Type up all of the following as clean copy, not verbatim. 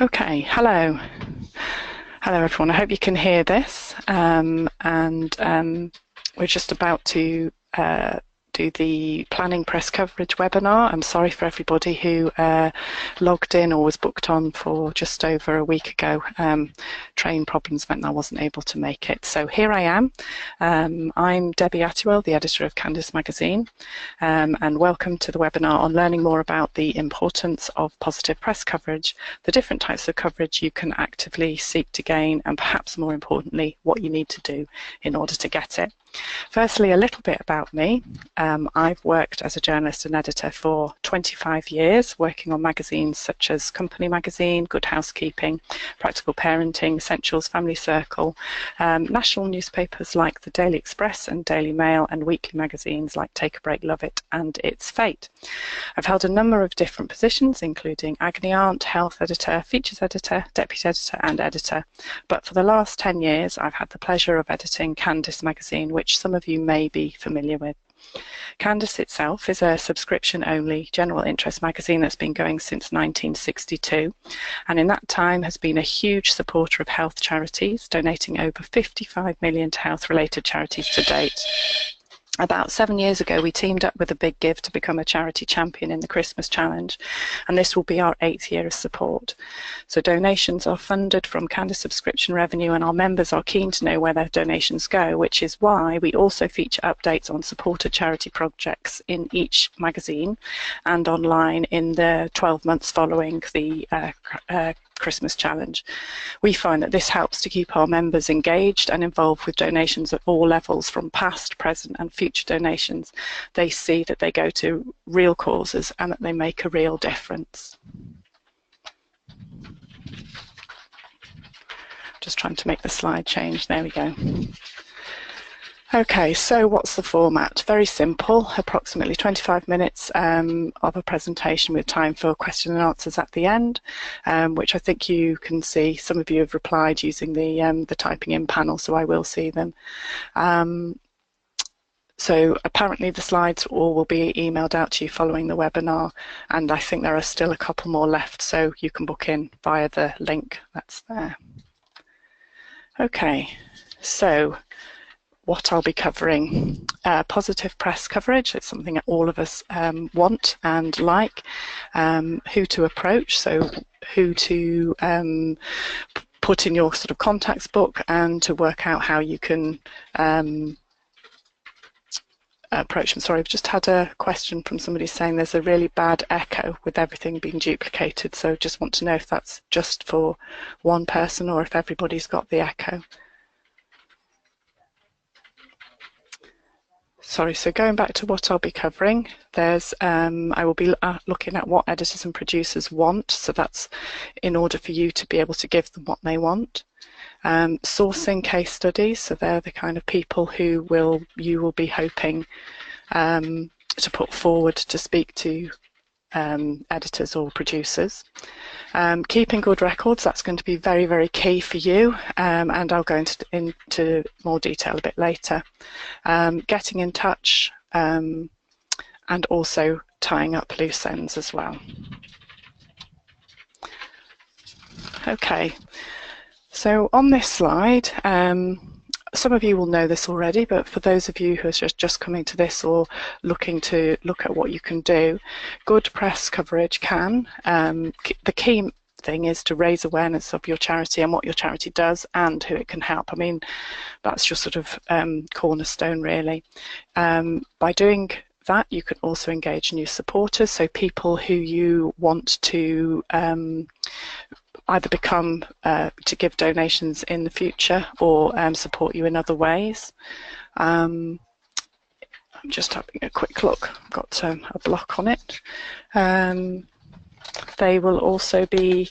Okay, hello. Hello everyone, I hope you can hear this. We're just about to do the planning press coverage webinar. I'm sorry for everybody who logged in or was booked on for just over a week ago. Train problems meant I wasn't able to make it. So here I am. I'm Debbie Attewell, the editor of Candis Magazine, and welcome to the webinar on learning more about the importance of positive press coverage, the different types of coverage you can actively seek to gain, and perhaps more importantly, what you need to do in order to get it. Firstly, a little bit about me. I've worked as a journalist and editor for 25 years, working on magazines such as Company Magazine, Good Housekeeping, Practical Parenting, Essentials, Family Circle, national newspapers like the Daily Express and Daily Mail, and weekly magazines like Take a Break, Love It and It's Fate. I've held a number of different positions, including Agony Aunt, health editor, features editor, deputy editor and editor. But for the last 10 years, I've had the pleasure of editing Candis Magazine, which some of you may be familiar with. Candis itself is a subscription-only general interest magazine that's been going since 1962, and in that time has been a huge supporter of health charities, donating over 55 million to health-related charities to date. About 7 years ago, we teamed up with a big give to become a charity champion in the Christmas Challenge, and this will be our 8th year of support. So donations are funded from Candis subscription revenue, and our members are keen to know where their donations go, which is why we also feature updates on supported charity projects in each magazine and online in the 12 months following the Christmas Challenge. We find that this helps to keep our members engaged and involved with donations at all levels, from past, present and future donations. They see that they go to real causes and that they make a real difference. Just trying to make the slide change. There we go. Okay, so what's the format? Very simple, approximately 25 minutes of a presentation with time for question and answers at the end, which I think you can see. Some of you have replied using the typing in panel, so I will see them. So apparently the slides all will be emailed out to you following the webinar, and I think there are still a couple more left, so you can book in via the link that's there. Okay, so what I'll be covering. Positive press coverage, it's something that all of us want and like. Who to approach, so who to put in your sort of contacts book, and to work out how you can approach them. Sorry, I've just had a question from somebody saying there's a really bad echo with everything being duplicated, so just want to know if that's just for one person or if everybody's got the echo. Sorry, so going back to what I'll be covering, there's I will be looking at what editors and producers want, so that's in order for you to be able to give them what they want. Sourcing case studies, so they're the kind of people who you will be hoping to put forward to speak to editors or producers. Keeping good records, that's going to be very, very key for you, and I'll go into more detail a bit later. Getting in touch, and also tying up loose ends as well. Okay, so on this slide, some of you will know this already, but for those of you who are just coming to this or looking to look at what you can do, good press coverage can. The key thing is to raise awareness of your charity and what your charity does and who it can help. I mean, that's your sort of cornerstone, really. By doing that, you can also engage new supporters, so people who you want to either become to give donations in the future or support you in other ways. I'm just having a quick look. I've got a block on it. They will also be.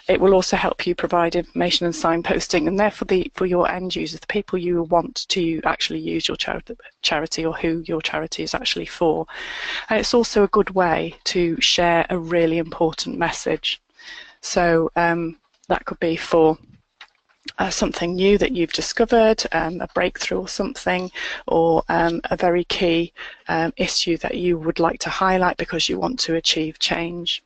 It will also help you provide information and signposting, and therefore for your end users, the people you want to actually use your charity or who your charity is actually for. And it's also a good way to share a really important message. So that could be for something new that you've discovered, a breakthrough or something, or a very key issue that you would like to highlight because you want to achieve change.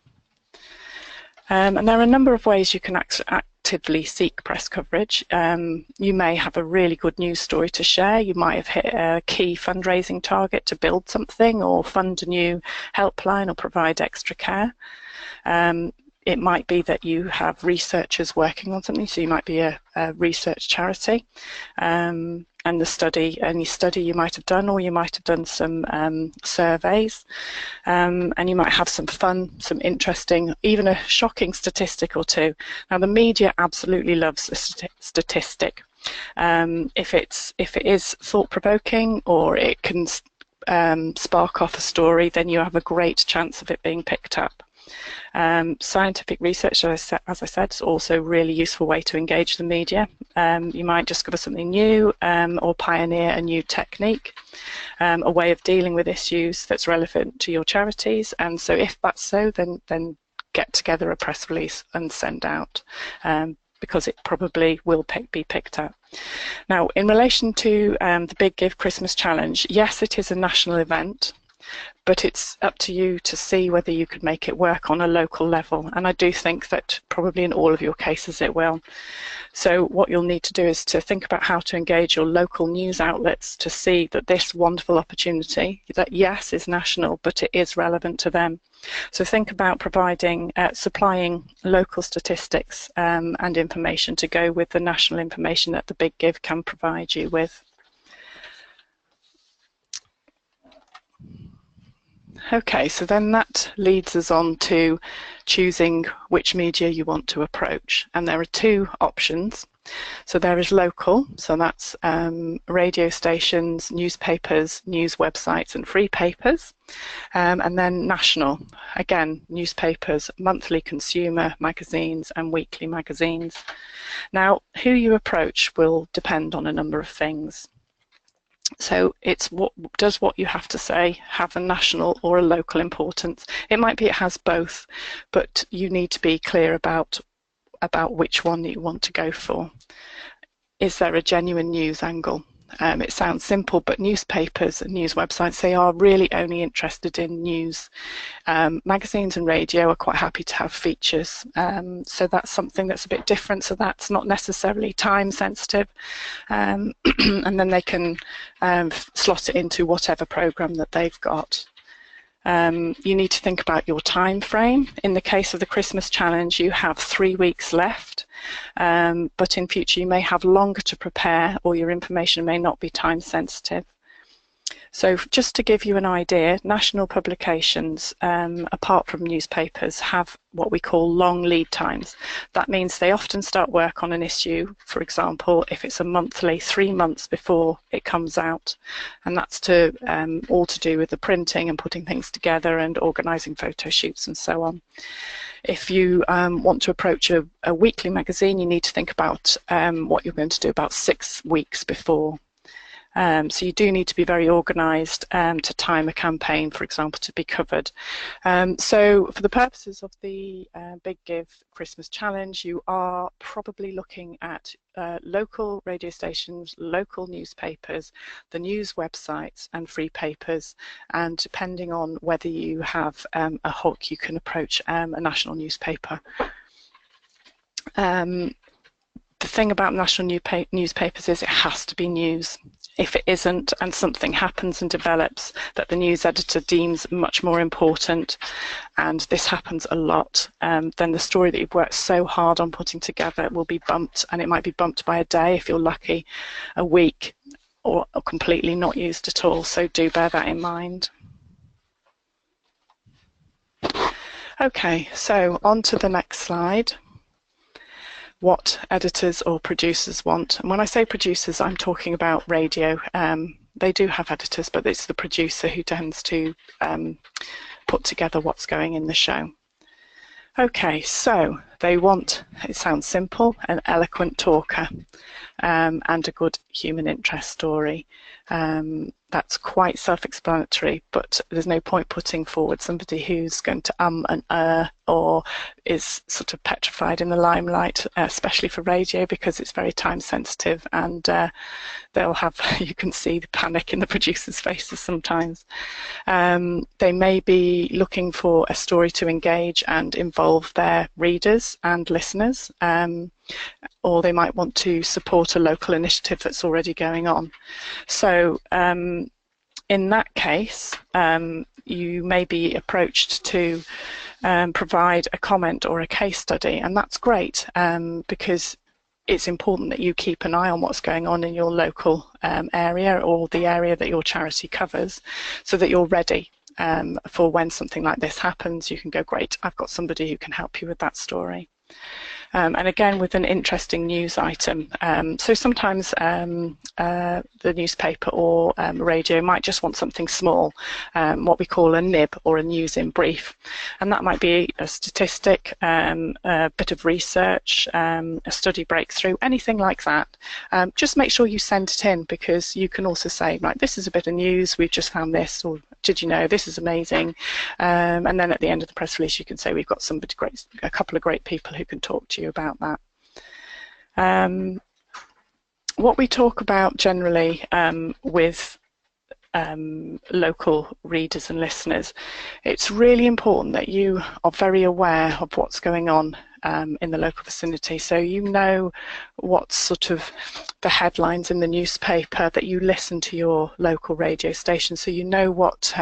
And there are a number of ways you can actively seek press coverage. You may have a really good news story to share. You might have hit a key fundraising target to build something or fund a new helpline or provide extra care. It might be that you have researchers working on something, so you might be a research charity, and any study you might have done, or you might have done some surveys, and you might have some fun, some interesting, even a shocking statistic or two. Now, the media absolutely loves a statistic. If it is thought-provoking, or it can spark off a story, then you have a great chance of it being picked up. Scientific research, as I said, is also a really useful way to engage the media. You might discover something new, or pioneer a new technique, a way of dealing with issues that's relevant to your charities. And so if that's so, then get together a press release and send out, because it probably will be picked up. Now, in relation to the Big Give Christmas Challenge, yes, it is a national event, but it's up to you to see whether you could make it work on a local level. And I do think that probably in all of your cases it will. So what you'll need to do is to think about how to engage your local news outlets to see that this wonderful opportunity, that yes, is national, but it is relevant to them. So think about providing, supplying local statistics and information to go with the national information that the Big Give can provide you with. Okay, so then that leads us on to choosing which media you want to approach. And there are two options. So there is local, so that's radio stations, newspapers, news websites and free papers. And then national, again, newspapers, monthly consumer magazines and weekly magazines. Now, who you approach will depend on a number of things. So it's does what you have to say have a national or a local importance? It might be it has both, but you need to be clear about which one you want to go for. Is there a genuine news angle? It sounds simple, but newspapers and news websites, they are really only interested in news. Magazines and radio are quite happy to have features. So that's something that's a bit different. So that's not necessarily time sensitive. And then they can slot it into whatever program that they've got. You need to think about your time frame. In the case of the Christmas challenge, you have 3 weeks left, but in future you may have longer to prepare, or your information may not be time sensitive. So just to give you an idea, national publications, apart from newspapers, have what we call long lead times. That means they often start work on an issue, for example, if it's a monthly, 3 months before it comes out. And that's all to do with the printing and putting things together and organising photo shoots and so on. If you want to approach a weekly magazine, you need to think about what you're going to do about 6 weeks before. So you do need to be very organised to time a campaign, for example, to be covered. So for the purposes of the Big Give Christmas Challenge, you are probably looking at local radio stations, local newspapers, the news websites and free papers, and depending on whether you have a hook, you can approach a national newspaper. The thing about national newspapers is it has to be news. If it isn't, and something happens and develops that the news editor deems much more important, and this happens a lot, then the story that you've worked so hard on putting together will be bumped, and it might be bumped by a day if you're lucky, a week, or completely not used at all. So do bear that in mind. Okay, so on to the next slide. What editors or producers want. And when I say producers, I'm talking about radio. They do have editors, but it's the producer who tends to put together what's going in the show. Okay, so they want, it sounds simple, an eloquent talker and a good human interest story. That's quite self-explanatory, but there's no point putting forward somebody who's going to and or is sort of petrified in the limelight, especially for radio, because it's very time sensitive, and they'll have, you can see the panic in the producers' faces sometimes. They may be looking for a story to engage and involve their readers and listeners, or they might want to support a local initiative that's already going on. So in that case, you may be approached to provide a comment or a case study, and that's great, because it's important that you keep an eye on what's going on in your local area, or the area that your charity covers, so that you're ready for when something like this happens. You can go, great, I've got somebody who can help you with that story. And again, with an interesting news item. So sometimes the newspaper or radio might just want something small, what we call a nib, or a news in brief. And that might be a statistic, a bit of research, a study breakthrough, anything like that. Just make sure you send it in, because you can also say, right, this is a bit of news, we've just found this, or did you know, this is amazing. And then at the end of the press release, you can say, we've got somebody great, a couple of great people who can talk to you about that. What we talk about generally with local readers and listeners, it's really important that you are very aware of what's going on in the local vicinity. So you know what's sort of the headlines in the newspaper, that you listen to your local radio station, so you know what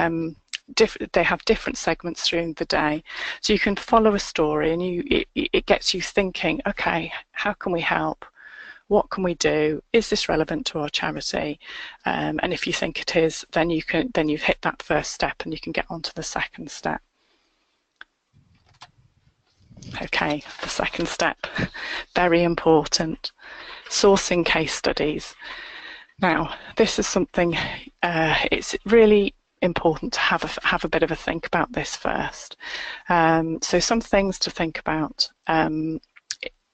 they have different segments during the day, so you can follow a story, and it gets you thinking, okay, how can we help? What can we do? Is this relevant to our charity? And if you think it is, then you've hit that first step, and you can get on to the second step. Okay, the second step, very important, sourcing case studies. Now, this is something, it's really important to have a bit of a think about this first. So some things to think about.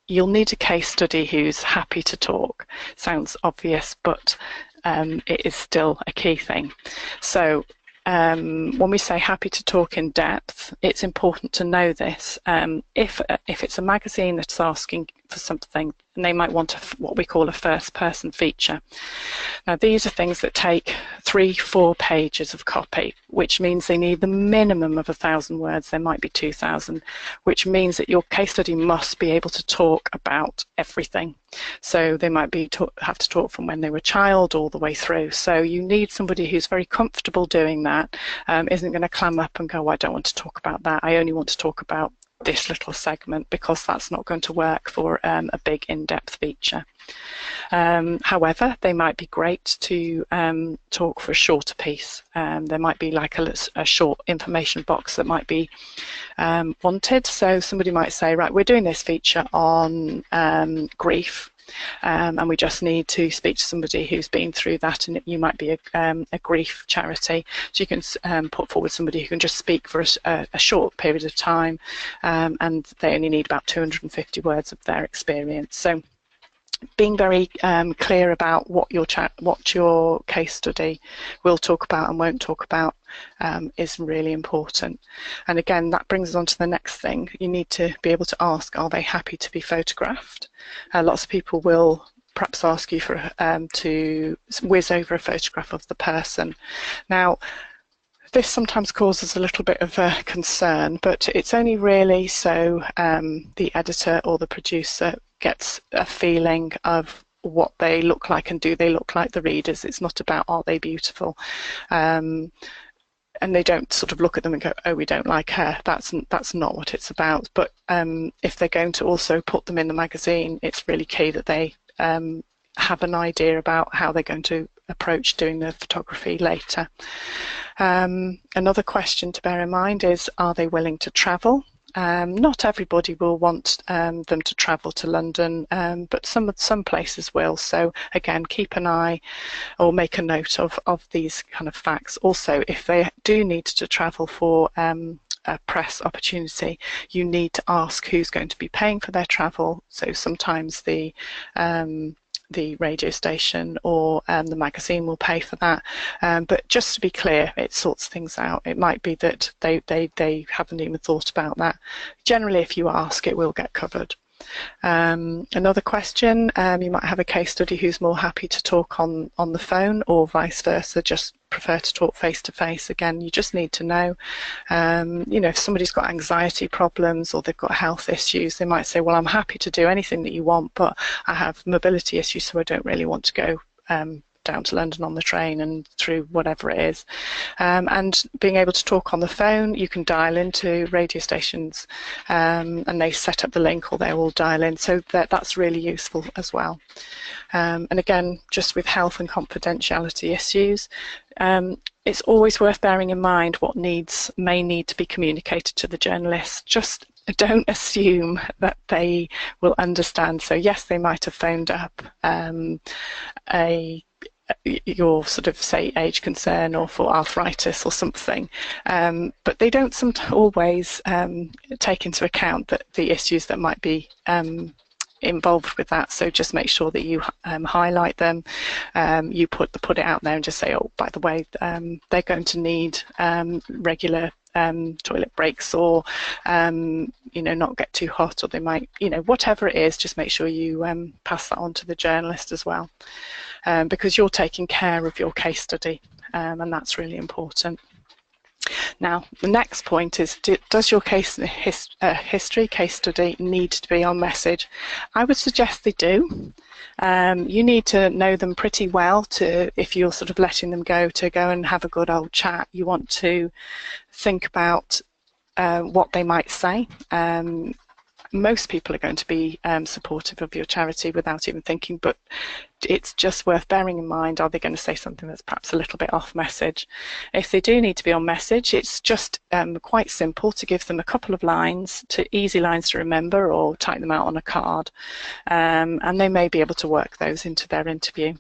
You'll need a case study who's happy to talk. Sounds obvious, but it is still a key thing. So when we say happy to talk in depth, it's important to know this. If it's a magazine that's asking for something, and they might want what we call a first-person feature. Now, these are things that take 3-4 pages of copy, which means they need the minimum of 1,000 words. There might be 2,000, which means that your case study must be able to talk about everything. So they might have to talk from when they were a child all the way through. So you need somebody who's very comfortable doing that, isn't going to clam up and go, oh, I don't want to talk about that. I only want to talk about this little segment, because that's not going to work for a big in-depth feature. However, they might be great to talk for a shorter piece. There might be like a short information box that might be wanted. So somebody might say, right, we're doing this feature on grief, and we just need to speak to somebody who's been through that, and you might be a grief charity, so you can put forward somebody who can just speak for a short period of time, and they only need about 250 words of their experience. So being very clear about what your case study will talk about and won't talk about is really important. And again, that brings us on to the next thing. You need to be able to ask, are they happy to be photographed? Lots of people will perhaps ask you for to whiz over a photograph of the person. Now, this sometimes causes a little bit of a concern, but it's only really so the editor or the producer gets a feeling of what they look like, and do they look like the readers. It's not about, are they beautiful? And they don't sort of look at them and go, oh, we don't like her. That's not what it's about. But if they're going to also put them in the magazine, it's really key that they have an idea about how they're going to approach doing the photography later. Another question to bear in mind is, are they willing to travel? Not everybody will want them to travel to London, but some places will. So again, keep an eye or make a note of these kind of facts. Also, if they do need to travel for a press opportunity, you need to ask who's going to be paying for their travel. So sometimes the radio station or the magazine will pay for that. But just to be clear, it sorts things out. It might be that they haven't even thought about that. Generally, if you ask, it will get covered. Another question, you might have a case study who's more happy to talk on the phone, or vice versa, just prefer to talk face to face. Again, you just need to know, if somebody's got anxiety problems or they've got health issues, they might say, well, I'm happy to do anything that you want, but I have mobility issues, so I don't really want to go down to London on the train and through whatever it is. And being able to talk on the phone, you can dial into radio stations and they set up the link, or they will dial in, so that's really useful as well. And again, just with health and confidentiality issues, it's always worth bearing in mind what may need to be communicated to the journalist. Just don't assume that they will understand. So yes, they might have phoned up your sort of, say, age concern or for arthritis or something, but they don't always take into account that the issues that might be involved with that. So just make sure that you highlight them, you put it out there and just say, oh, by the way, they're going to need regular toilet breaks, or not get too hot, or they might, whatever it is, just make sure you pass that on to the journalist as well, because you're taking care of your case study, and that's really important. Now, the next point is, does your case study need to be on message? I would suggest they do. You need to know them pretty well if you're sort of letting them go and have a good old chat. You want to think about what they might say. Most people are going to be supportive of your charity without even thinking, but it's just worth bearing in mind, are they going to say something that's perhaps a little bit off message? If they do need to be on message, it's just quite simple to give them a couple of lines, easy lines to remember, or type them out on a card, and they may be able to work those into their interview.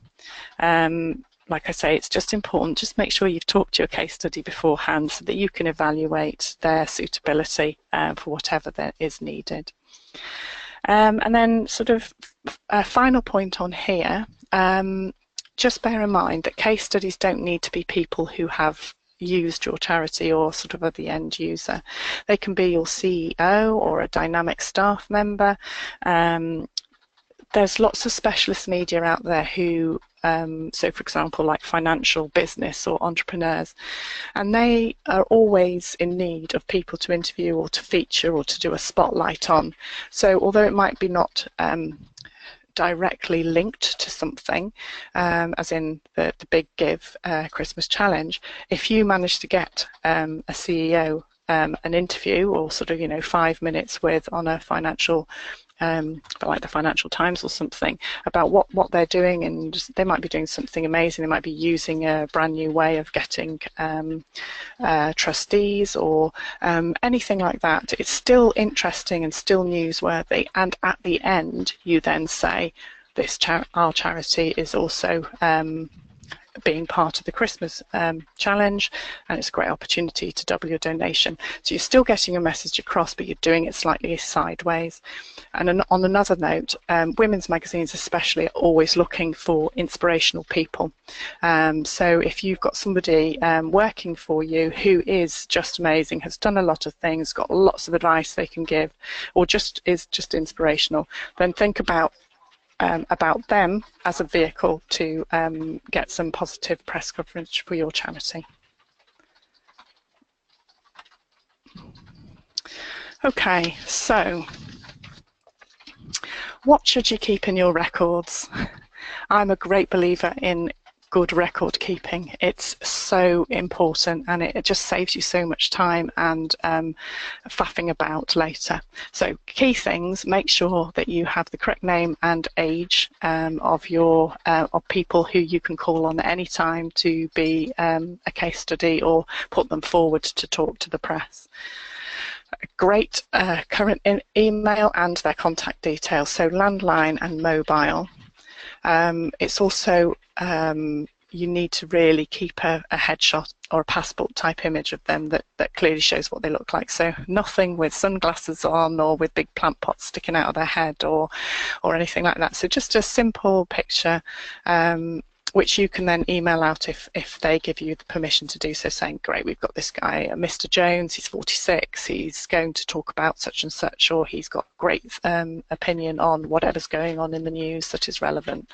Like I say, it's just important, just make sure you've talked to your case study beforehand so that you can evaluate their suitability for whatever that is needed. And then sort of a final point on here, just bear in mind that case studies don't need to be people who have used your charity or sort of are the end user. They can be your CEO or a dynamic staff member. There's lots of specialist media out there who, so for example, like financial, business or entrepreneurs, and they are always in need of people to interview or to feature or to do a spotlight on. So although it might be not directly linked to something, as in the Big Give Christmas Challenge, if you manage to get a CEO an interview, or sort of 5 minutes on a financial like the Financial Times or something, about what they're doing, and they might be doing something amazing. They might be using a brand new way of getting trustees or anything like that. It's still interesting and still newsworthy, and at the end you then say, our charity is also being part of the Christmas challenge, and it's a great opportunity to double your donation. So you're still getting your message across, but you're doing it slightly sideways. And on another note, women's magazines especially are always looking for inspirational people. So if you've got somebody working for you who is just amazing, has done a lot of things, got lots of advice they can give, or is just inspirational, then think about them as a vehicle to get some positive press coverage for your charity. Okay, so what should you keep in your records? I'm a great believer in good record keeping. It's so important, and it just saves you so much time and faffing about later. So key things: make sure that you have the correct name and age of people who you can call on at any time to be a case study or put them forward to talk to the press. A great current email and their contact details, so landline and mobile. It's also you need to really keep a headshot or a passport type image of them that clearly shows what they look like. So nothing with sunglasses on or with big plant pots sticking out of their head or anything like that. So just a simple picture, which you can then email out if they give you the permission to do so, saying, great, we've got this guy, Mr. Jones, he's 46, he's going to talk about such and such, or he's got great opinion on whatever's going on in the news that is relevant.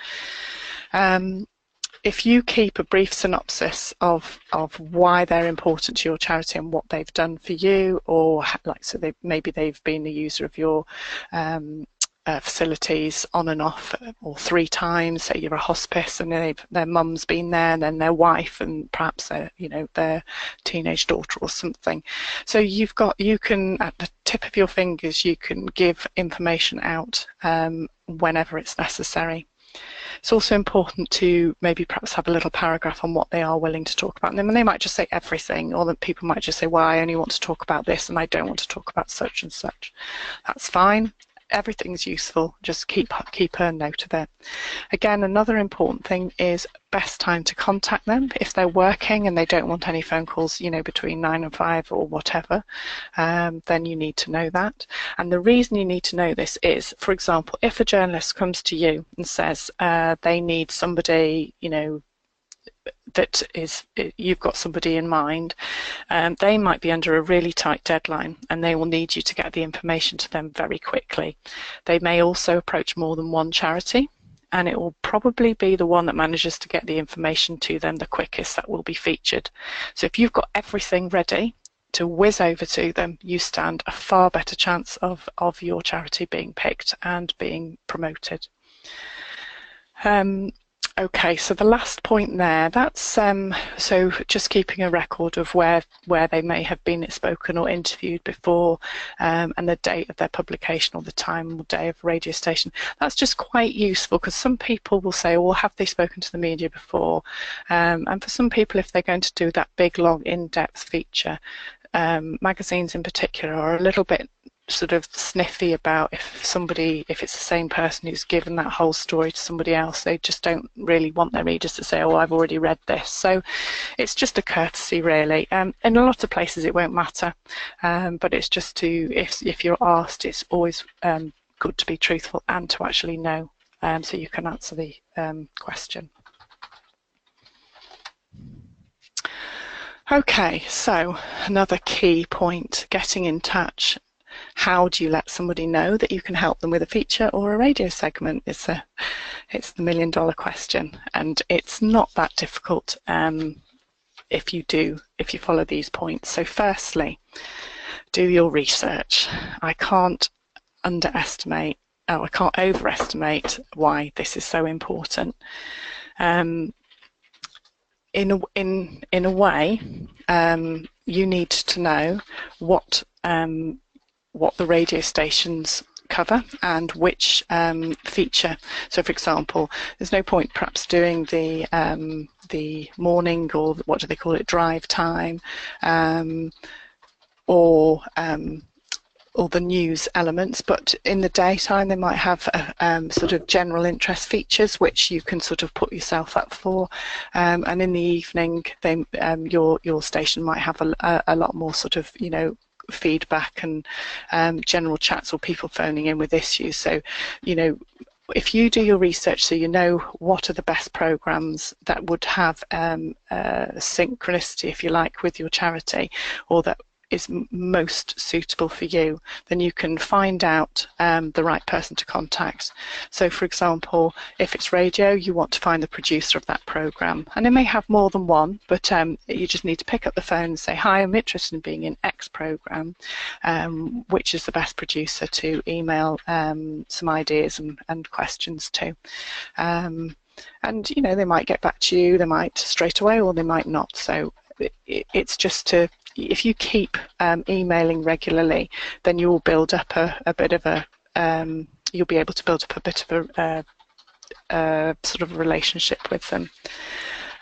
If you keep a brief synopsis of why they're important to your charity and what they've done for you, or maybe they've been a user of your facilities on and off, or 3 times. Say you're a hospice and their mum's been there, and then their wife, and perhaps their teenage daughter or something. So you can, at the tip of your fingers, you can give information out whenever it's necessary. It's also important to maybe perhaps have a little paragraph on what they are willing to talk about. And they might just say everything, or that people might just say, well, I only want to talk about this and I don't want to talk about such and such. That's fine. Everything's useful. Just keep a note of it. Again, another important thing is best time to contact them. If they're working and they don't want any phone calls, between 9 and 5 or whatever, then you need to know that. And the reason you need to know this is, for example, if a journalist comes to you and says they need somebody, that is, you've got somebody in mind, they might be under a really tight deadline and they will need you to get the information to them very quickly. They may also approach more than one charity, and it will probably be the one that manages to get the information to them the quickest that will be featured. So if you've got everything ready to whiz over to them, you stand a far better chance of your charity being picked and being promoted. Okay, so the last point there, that's so just keeping a record of where they may have been spoken or interviewed before, and the date of their publication, or the time or day of radio station. That's just quite useful, because some people will say, well, have they spoken to the media before? And for some people, if they're going to do that big, long, in-depth feature, magazines in particular are a little bit sort of sniffy about if it's the same person who's given that whole story to somebody else. They just don't really want their readers to say, oh, I've already read this. So it's just a courtesy, really. In a lot of places it won't matter, but it's just to, if you're asked, it's always good to be truthful and to actually know, so you can answer the question. Okay, so another key point, getting in touch. How do you let somebody know that you can help them with a feature or a radio segment? It's the $1 million question, and it's not that difficult if you follow these points. So firstly, do your research. I can't overestimate why this is so important. In a way, you need to know what the radio stations cover and which feature. So, for example, there's no point perhaps doing the morning, or what do they call it, drive time, or the news elements, but in the daytime they might have sort of general interest features which you can sort of put yourself up for, and in the evening your station might have a lot more sort of feedback and general chats, or people phoning in with issues. So if you do your research, so you know what are the best programs that would have synchronicity, if you like, with your charity, or that is most suitable for you, then you can find out the right person to contact. So, for example, if it's radio, you want to find the producer of that program, and it may have more than one, but you just need to pick up the phone and say, hi, I'm interested in being in X program, which is the best producer to email some ideas and questions to. And they might get back to you, they might straight away, or they might not. So it's just to, if you keep emailing regularly, then you will build up a bit of a you'll be able to build up a bit of a sort of a relationship with them.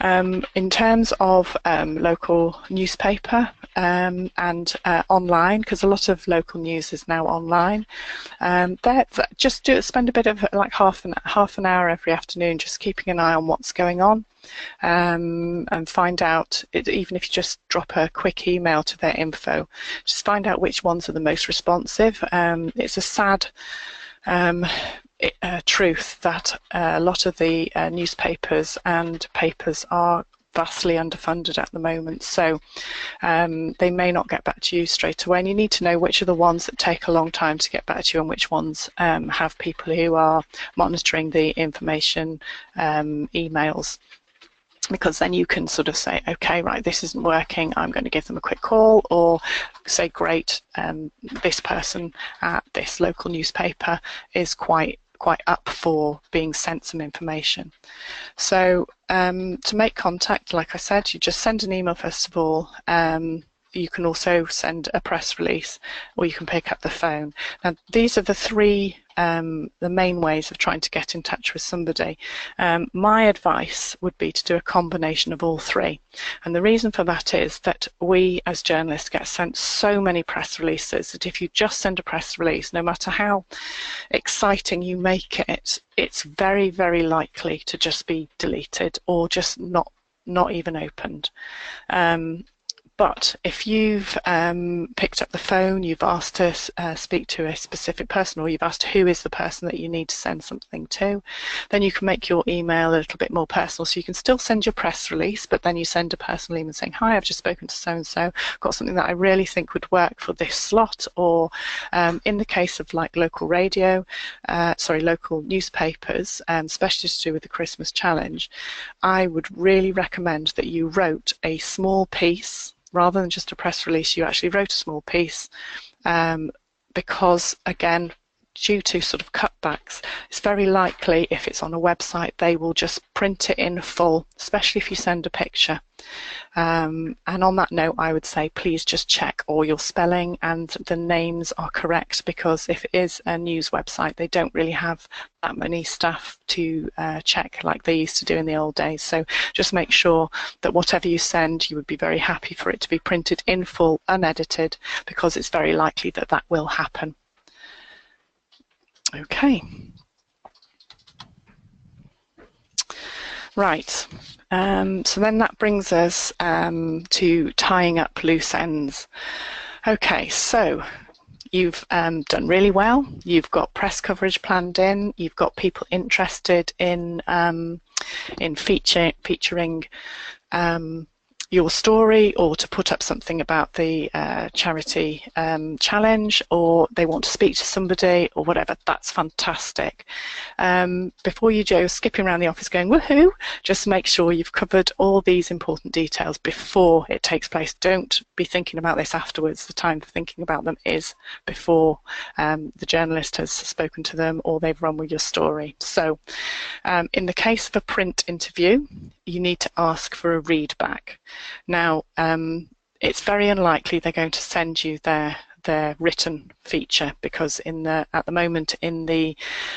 In terms of local newspaper and online, because a lot of local news is now online, just spend a bit of like half an hour every afternoon just keeping an eye on what's going on, and find out, even if you just drop a quick email to their info, just find out which ones are the most responsive. It's a sad truth that a lot of the newspapers and papers are vastly underfunded at the moment, so they may not get back to you straight away, and you need to know which are the ones that take a long time to get back to you and which ones have people who are monitoring the information emails, because then you can sort of say, okay, right, this isn't working, I'm going to give them a quick call, or say, great, this person at this local newspaper is quite up for being sent some information. So to make contact, like I said, you just send an email first of all. You can also send a press release, or you can pick up the phone. Now, these are the three the main ways of trying to get in touch with somebody. My advice would be to do a combination of all three. And the reason for that is that we as journalists get sent so many press releases that if you just send a press release, no matter how exciting you make it, it's very, very likely to just be deleted or just not even opened. But if you've picked up the phone, you've asked to speak to a specific person, or you've asked who is the person that you need to send something to, then you can make your email a little bit more personal. So you can still send your press release, but then you send a personal email saying, hi, I've just spoken to so-and-so, got something that I really think would work for this slot. Or in the case of like local local newspapers, especially to do with the Christmas challenge, I would really recommend that you wrote a small piece. Rather than just a press release, you actually wrote a small piece, because, again, due to sort of cutbacks, it's very likely if it's on a website, they will just print it in full, especially if you send a picture. And on that note, I would say please just check all your spelling and the names are correct, because if it is a news website, they don't really have that many staff to check like they used to do in the old days. So just make sure that whatever you send, you would be very happy for it to be printed in full, unedited, because it's very likely that that will happen. Okay. Right. So then that brings us to tying up loose ends. Okay, so you've done really well. You've got press coverage planned in. You've got people interested in featuring your story, or to put up something about the charity challenge, or they want to speak to somebody or whatever. That's fantastic. Before you go skipping around the office going woohoo, just make sure you've covered all these important details before it takes place. Don't be thinking about this afterwards. The time for thinking about them is before the journalist has spoken to them or they've run with your story. So in the case of a print interview, you need to ask for a read back. Now, it's very unlikely they're going to send you their written feature, because at the moment, in the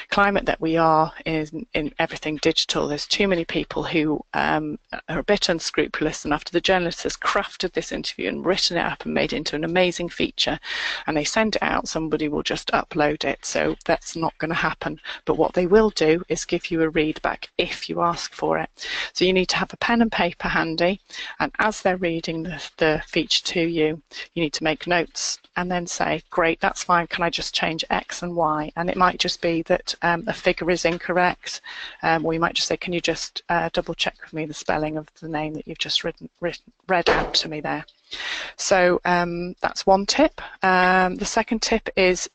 climate that we are in everything digital, there's too many people who are a bit unscrupulous, and after the journalist has crafted this interview and written it up and made it into an amazing feature and they send it out, somebody will just upload it. So that's not going to happen. But what they will do is give you a read back if you ask for it. So you need to have a pen and paper handy, and as they're reading the feature to you, you need to make notes and then say, great, that's fine, can I just change X and Y? And it might just be that a figure is incorrect, or you might just say, can you just double check with me the spelling of the name that you've just read out to me there? So that's one tip. The second tip is,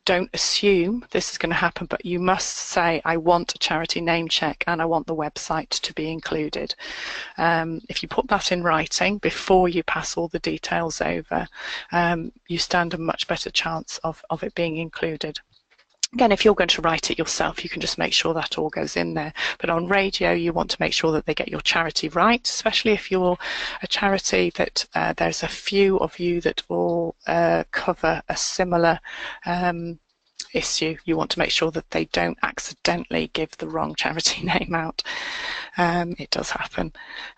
don't assume this is going to happen, but you must say, I want a charity name check and I want the website to be included. If you put that in writing before you pass all the details over, you stand a much better chance of it being included. Again, if you're going to write it yourself, you can just make sure that all goes in there. But on radio, you want to make sure that they get your charity right, especially if you're a charity that there's a few of you that all cover a similar issue. You want to make sure that they don't accidentally give the wrong charity name out. It does happen.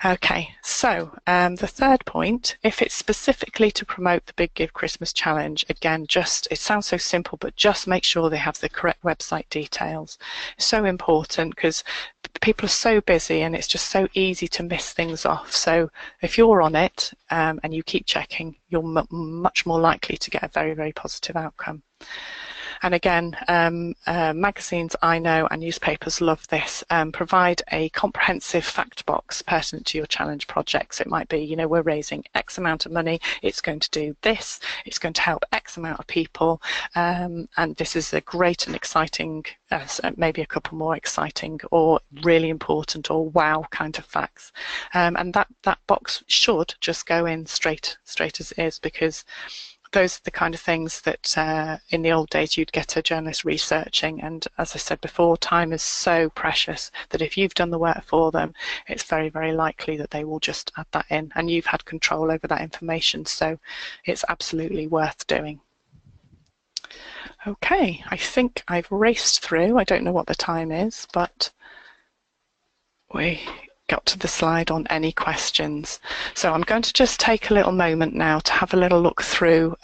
Okay, so the third point, if it's specifically to promote the Big Give Christmas Challenge, again, it sounds so simple, but just make sure they have the correct website details. It's so important because people are so busy and it's just so easy to miss things off. So if you're on it and you keep checking, you're much more likely to get a very, very positive outcome. And again, magazines, I know, and newspapers love this, provide a comprehensive fact box pertinent to your challenge projects. It might be, we're raising X amount of money, it's going to do this, it's going to help X amount of people, and this is a great and exciting, maybe a couple more exciting or really important or wow kind of facts. And that box should just go in straight as it is, because those are the kind of things that in the old days you'd get a journalist researching, and as I said before, time is so precious that if you've done the work for them, it's very, very likely that they will just add that in, and you've had control over that information, so it's absolutely worth doing. Okay, I think I've raced through. I don't know what the time is, but we got to the slide on any questions. So I'm going to just take a little moment now to have a little look through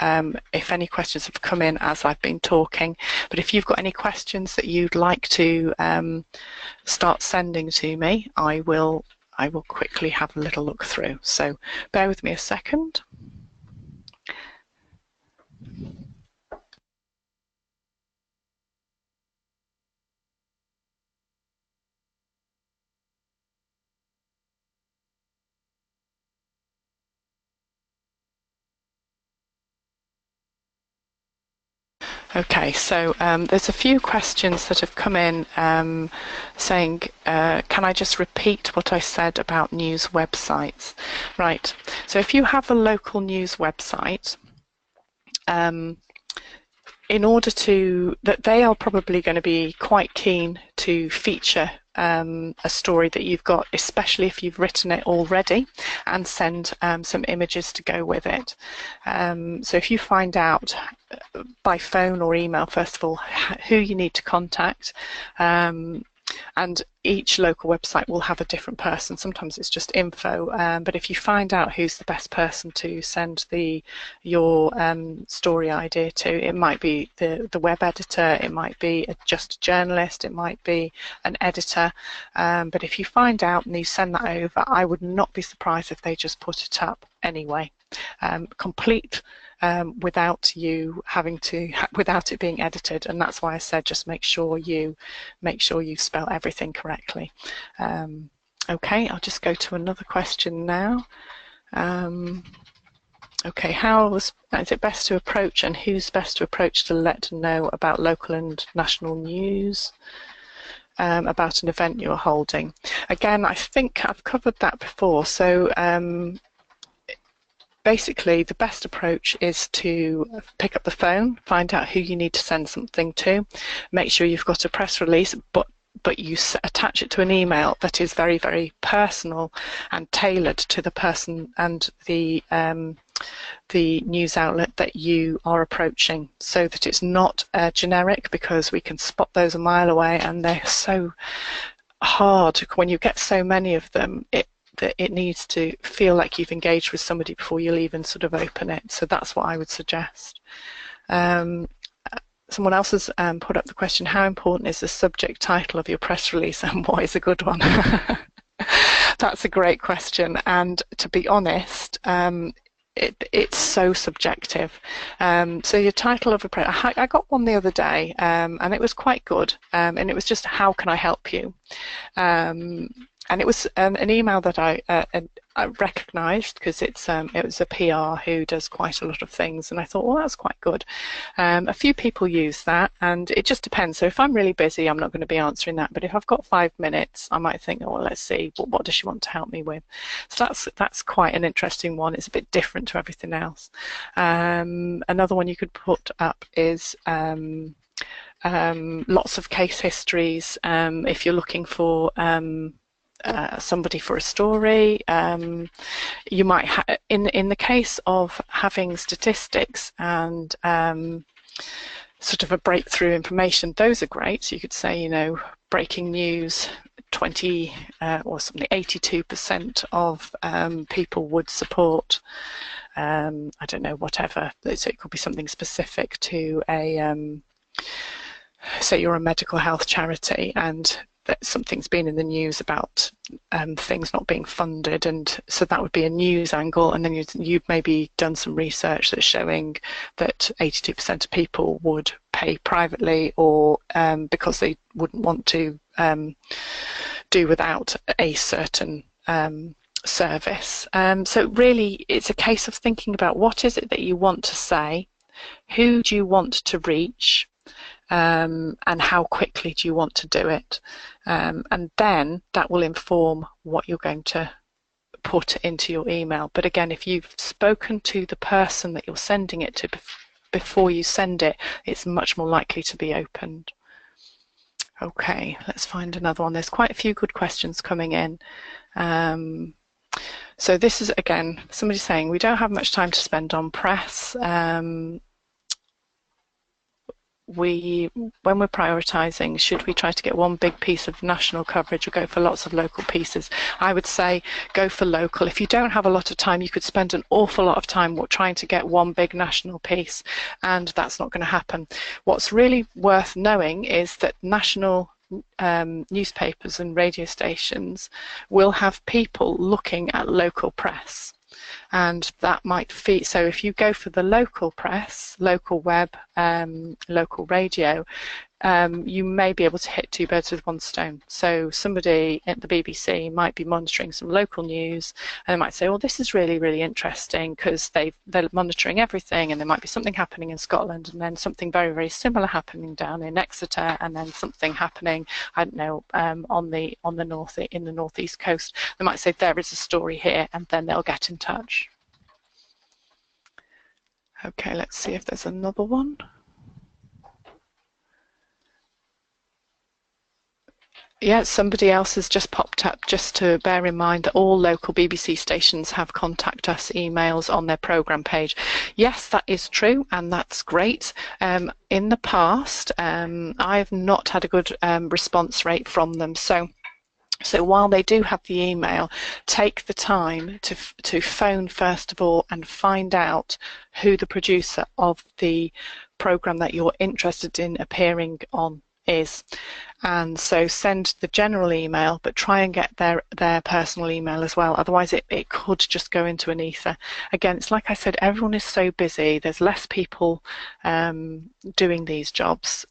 if any questions have come in as I've been talking. But if you've got any questions that you'd like to start sending to me, I will quickly have a little look through. So bear with me a second. Okay, so there's a few questions that have come in saying, can I just repeat what I said about news websites? Right, so if you have a local news website, in order that they are probably going to be quite keen to feature a story that you've got, especially if you've written it already, and send some images to go with it. So if you find out by phone or email, first of all, who you need to contact, and each local website will have a different person. Sometimes it's just info, but if you find out who's the best person to send your story idea to, it might be the web editor, it might be just a journalist, it might be an editor, but if you find out and you send that over, I would not be surprised if they just put it up anyway, complete without it being edited, and that's why I said just make sure you spell everything correctly. Okay, I'll just go to another question now. Okay, how is it best to approach, and who's best to approach to let know about local and national news about an event you're holding? Again, I think I've covered that before. So basically, the best approach is to pick up the phone, find out who you need to send something to, make sure you've got a press release, but you attach it to an email that is very, very personal and tailored to the person and the news outlet that you are approaching, so that it's not generic, because we can spot those a mile away, and they're so hard when you get so many of them. It needs to feel like you've engaged with somebody before you'll even sort of open it. So that's what I would suggest. Someone else has put up the question, how important is the subject title of your press release, and what is a good one? That's a great question, and to be honest, it's so subjective. So your title of a press, I got one the other day, and it was quite good, and it was just, how can I help you? And it was an email that I recognised, because it was a PR who does quite a lot of things, and I thought, well, that's quite good. A few people use that, and it just depends. So if I'm really busy, I'm not going to be answering that, but if I've got 5 minutes, I might think, oh, well, let's see, what does she want to help me with? So that's quite an interesting one. It's a bit different to everything else. Another one you could put up is lots of case histories. If you're looking for somebody for a story, you might in the case of having statistics and sort of a breakthrough information, those are great. So you could say, you know, breaking news, 20 or something, 82% of people would support, I don't know, whatever. So it could be something specific to a, say you're a medical health charity and that something's been in the news about things not being funded, and so that would be a news angle. And then you've maybe done some research that's showing that 82% of people would pay privately, or because they wouldn't want to do without a certain service. So really it's a case of thinking about what is it that you want to say, who do you want to reach, and how quickly do you want to do it, and then that will inform what you're going to put into your email. But again, if you've spoken to the person that you're sending it to before you send it, it's much more likely to be opened. Okay, let's find another one. There's quite a few good questions coming in. So this is, again, somebody saying we don't have much time to spend on press. When we're prioritising, should we try to get one big piece of national coverage or go for lots of local pieces? I would say go for local. If you don't have a lot of time, you could spend an awful lot of time trying to get one big national piece, and that's not going to happen. What's really worth knowing is that national newspapers and radio stations will have people looking at local press, and that might feed. So if you go for the local press, local web, local radio, you may be able to hit two birds with one stone. So somebody at the BBC might be monitoring some local news, and they might say, well, this is really, really interesting, because they're monitoring everything, and there might be something happening in Scotland, and then something very, very similar happening down in Exeter, and then something happening, I don't know, in the northeast coast. They might say there is a story here, and then they'll get in touch. Okay, let's see if there's another one. Yeah, somebody else has just popped up, just to bear in mind that all local BBC stations have contact us emails on their programme page. Yes, that is true, and that's great. In the past, I've not had a good response rate from them. So while they do have the email, take the time to phone first of all and find out who the producer of the programme that you're interested in appearing on is. And so send the general email, but try and get their personal email as well. Otherwise it could just go into an ether. Again, it's like I said, everyone is so busy. There's less people doing these jobs.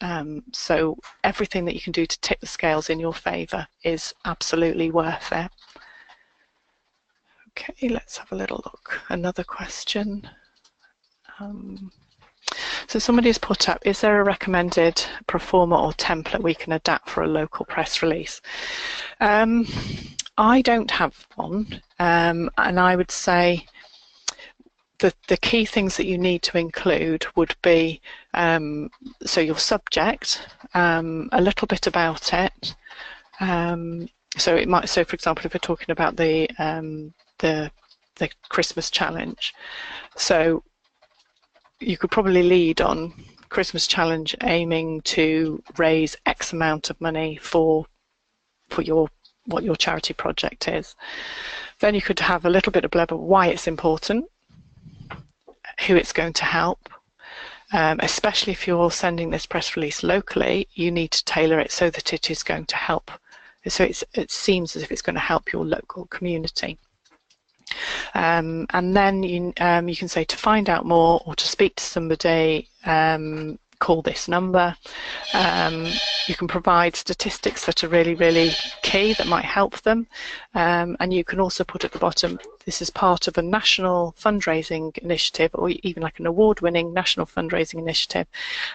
So everything that you can do to tip the scales in your favour is absolutely worth it. Okay, let's have a little look. Another question. So somebody has put up, is there a recommended proforma or template we can adapt for a local press release? I don't have one, and I would say the key things that you need to include would be so your subject, a little bit about it. So it might, so for example, if we're talking about the Christmas challenge, so you could probably lead on Christmas challenge aiming to raise X amount of money for what your charity project is. Then you could have a little bit of blurb of why it's important, who it's going to help. Especially if you're sending this press release locally, you need to tailor it so that it is going to help. So it seems as if it's going to help your local community. And then you can say to find out more or to speak to somebody, call this number. You can provide statistics that are really, really key that might help them. And you can also put at the bottom, this is part of a national fundraising initiative, or even like an award-winning national fundraising initiative,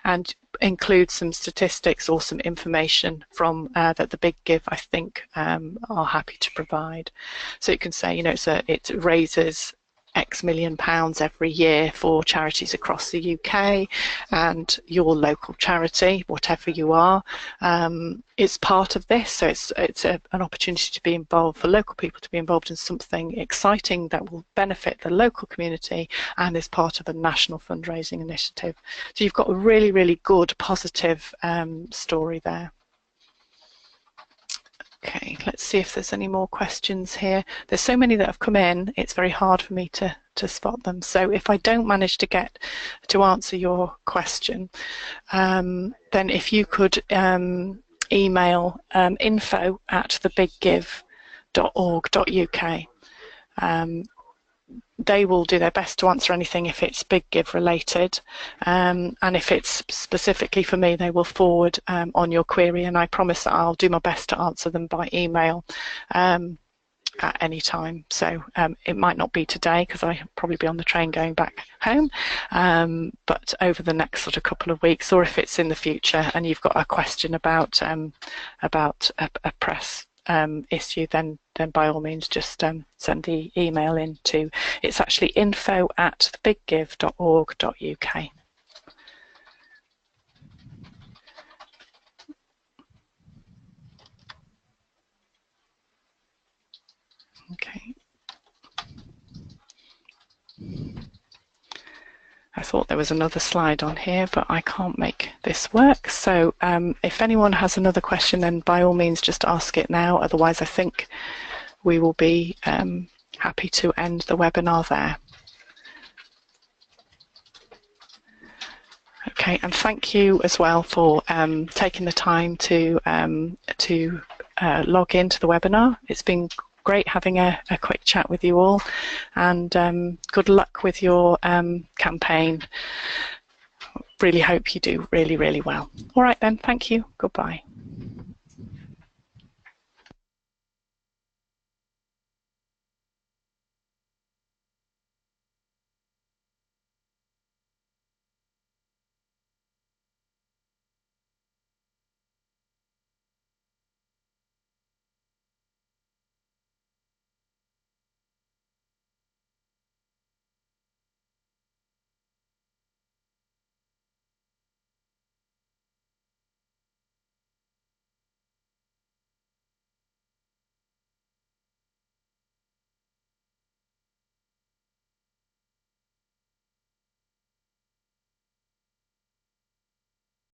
and include some statistics or some information from that the Big Give, I think, are happy to provide. So you can say, you know, it raises X million pounds every year for charities across the UK, and your local charity, whatever you are, is part of this. So it's an opportunity to be involved, for local people to be involved in something exciting that will benefit the local community and is part of a national fundraising initiative. So you've got a really, really good, positive story there. Okay, let's see if there's any more questions here. There's so many that have come in, it's very hard for me to spot them. So if I don't manage to get to answer your question, then if you could email info@thebiggive.org.uk. They will do their best to answer anything if it's Big Give related, and if it's specifically for me, they will forward on your query, and I promise that I'll do my best to answer them by email at any time. So it might not be today because I'll probably be on the train going back home, but over the next sort of couple of weeks, or if it's in the future and you've got a question about a press issue, then by all means just send the email in to, it's actually info@thebiggive.org.uk. Okay. I thought there was another slide on here, but I can't make this work. So if anyone has another question, then by all means just ask it now. Otherwise, I think we will be happy to end the webinar there. Okay, and thank you as well for taking the time to log into the webinar. It's been great having a quick chat with you all, and good luck with your campaign. Really hope you do really, really well. All right then, thank you. Goodbye.